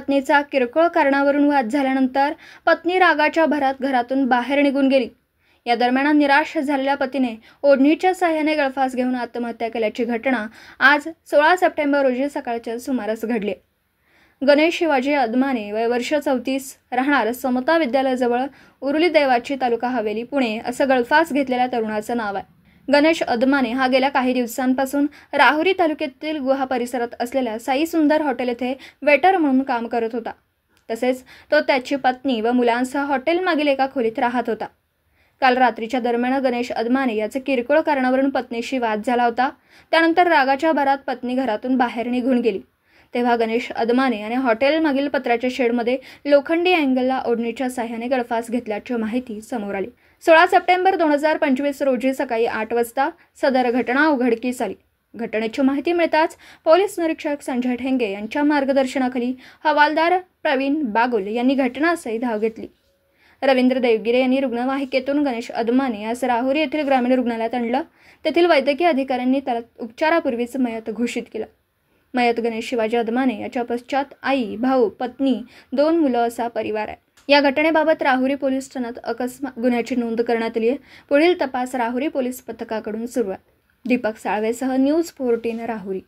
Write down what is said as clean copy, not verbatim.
पत्नीचा किरकोळ कारणावरून वाद झाल्यानंतर पत्नी रागाच्या भरात घरातून बाहेर निघून गेली। या दरम्यान निराश झालेल्या पतीने ओढणीच्या साहाय्याने गळफास घेऊन आत्महत्या केल्याची घटना आज 16 सप्टेंबर रोजी सकाळच्या सुमारास घडली। गणेश शिवाजी अदमाने वय वर्ष 34 राहणार समता विद्यालयाजवळ उरुली देवाची तालुका हवेली पुणे असं गळफास घेतलेल्या तरुणाचं नाव आहे। गणेश अदमाने हा गेल्या काही दिवसांपासून राहुरी तालुक्यातील गुहा परिसरात असलेल्या साई सुंदर हॉटेल येथे वेटर म्हणून काम करत होता। तसेच तो त्याची पत्नी व मुलांसह हॉटेल मागील एका खोलीत राहत होता। काल रात्रीच्या दरम्यान गणेश अदमाने याचे किरकोळ कारणावरून पत्नीशी वाद झाला होता। त्यानंतर रागाच्या भरात पत्नी घरातून बाहेर निघून गेली। तेव्हा गणेश अदमाने याने हॉटेल मागील पत्र्याच्या शेडमध्ये लोखंडी अँगलला ओढणीच्या साहाय्याने गळफास घेतल्याची माहिती समोर आली। 16 सप्टेंबर 2025 रोजी सकाळी 8 वाजता सदर घटना उघडकीस आली। घटनेची माहिती मिळताच पोलीस निरीक्षक संजय ठेंगे यांच्या मार्गदर्शनाखाली हवालदार प्रवीण बागुल यांनी घटनास्थळी धाव घेतली। रवींद्र देवगिरे यांनी रुग्णवाहिकेतून गणेश अदमाने यास राहुरी येथील ग्रामीण रुग्णालयात आणलं। तेथील वैद्यकीय अधिकाऱ्यांनी त्याला उपचारापूर्वीच मयत घोषित केलं। मयत गणेश शिवाजी अदमाने याच्या पश्चात आई, भाऊ, पत्नी, 2 मुलं असा परिवार आहे। या घटनेबाबत राहुरी पोलीस ठाण्यात अकस्मात गुन्ह्याची नोंद करण्यात आली आहे। पुढील तपास राहुरी पोलीस पथकाकडून सुरू आहे। दीपक साळवेसह न्यूज 14 राहुरी।